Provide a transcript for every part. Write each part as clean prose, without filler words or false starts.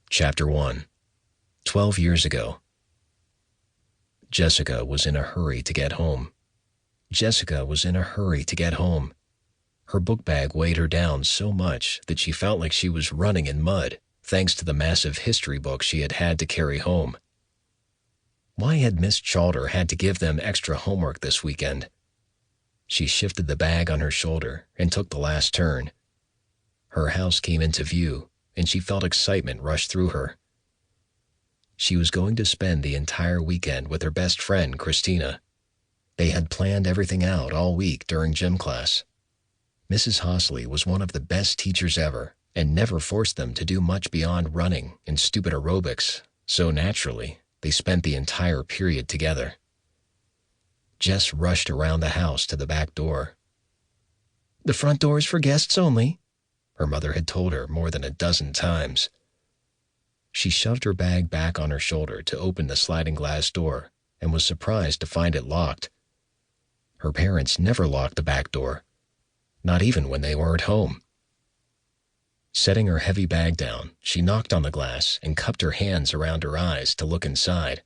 Chapter 1. 12 years ago. Jessica was in a hurry to get home. Her book bag weighed her down so much that she felt like she was running in mud, thanks to the massive history book she had had to carry home. Why had Miss Chalder had to give them extra homework this weekend? She shifted the bag on her shoulder and took the last turn. Her house came into view, and she felt excitement rush through her. She was going to spend the entire weekend with her best friend, Christina. They had planned everything out all week during gym class. Mrs. Hosley was one of the best teachers ever and never forced them to do much beyond running and stupid aerobics, so naturally, they spent the entire period together. Jess rushed around the house to the back door. "The front door is for guests only," her mother had told her more than a dozen times. She shoved her bag back on her shoulder to open the sliding glass door and was surprised to find it locked. Her parents never locked the back door, not even when they weren't home. Setting her heavy bag down, she knocked on the glass and cupped her hands around her eyes to look inside.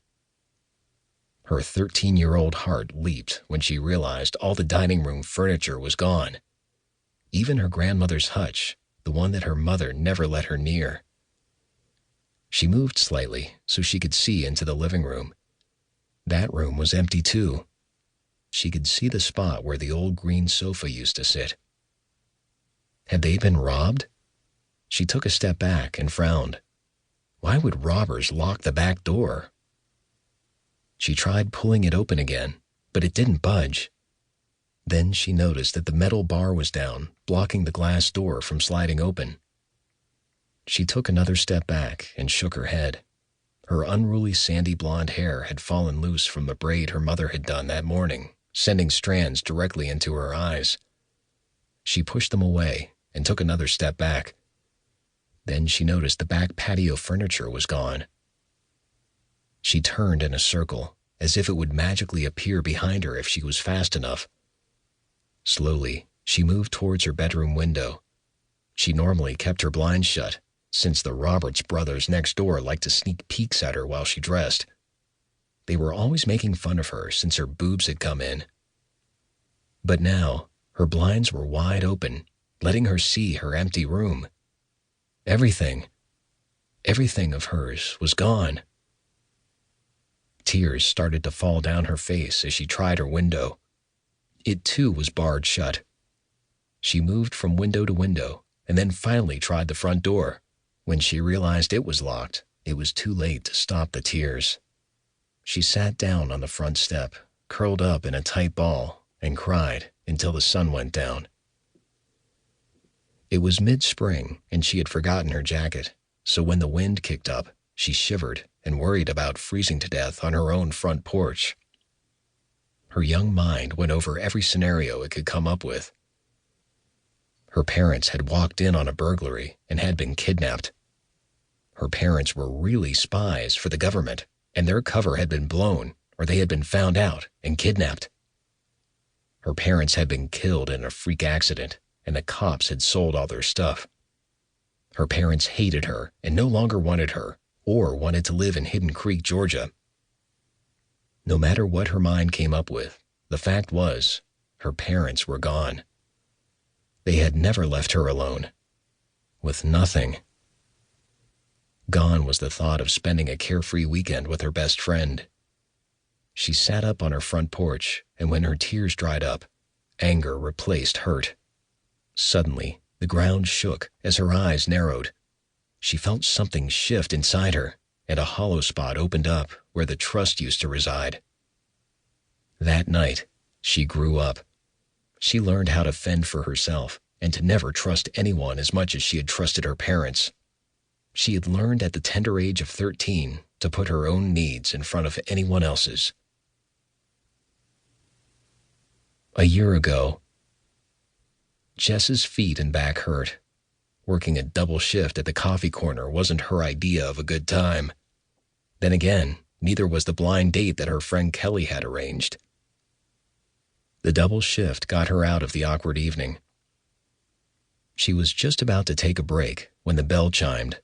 Her 13-year-old heart leaped when she realized all the dining room furniture was gone. Even her grandmother's hutch, the one that her mother never let her near. She moved slightly so she could see into the living room. That room was empty too. She could see the spot where the old green sofa used to sit. Had they been robbed? She took a step back and frowned. Why would robbers lock the back door? She tried pulling it open again, but it didn't budge. Then she noticed that the metal bar was down, blocking the glass door from sliding open. She took another step back and shook her head. Her unruly sandy blonde hair had fallen loose from the braid her mother had done that morning, sending strands directly into her eyes. She pushed them away and took another step back. Then she noticed the back patio furniture was gone. She turned in a circle, as if it would magically appear behind her if she was fast enough. Slowly, she moved towards her bedroom window. She normally kept her blinds shut, since the Roberts brothers next door liked to sneak peeks at her while she dressed. They were always making fun of her since her boobs had come in. But now, her blinds were wide open, letting her see her empty room. Everything of hers was gone. Tears started to fall down her face as she tried her window. It too was barred shut. She moved from window to window and then finally tried the front door. When she realized it was locked, it was too late to stop the tears. She sat down on the front step, curled up in a tight ball, and cried until the sun went down. It was mid-spring, and she had forgotten her jacket, so when the wind kicked up, she shivered and worried about freezing to death on her own front porch. Her young mind went over every scenario it could come up with. Her parents had walked in on a burglary and had been kidnapped. Her parents were really spies for the government, and their cover had been blown, or they had been found out and kidnapped. Her parents had been killed in a freak accident, and the cops had sold all their stuff. Her parents hated her and no longer wanted her, or wanted to live in Hidden Creek, Georgia. No matter what her mind came up with, the fact was, her parents were gone. They had never left her alone, with nothing. Gone was the thought of spending a carefree weekend with her best friend. She sat up on her front porch, and when her tears dried up, anger replaced hurt. Suddenly, the ground shook as her eyes narrowed. She felt something shift inside her, and a hollow spot opened up where the trust used to reside. That night, she grew up. She learned how to fend for herself and to never trust anyone as much as she had trusted her parents. She had learned at the tender age of 13 to put her own needs in front of anyone else's. A year ago, Jess's feet and back hurt. Working a double shift at the coffee corner wasn't her idea of a good time. Then again, neither was the blind date that her friend Kelly had arranged. The double shift got her out of the awkward evening. She was just about to take a break when the bell chimed.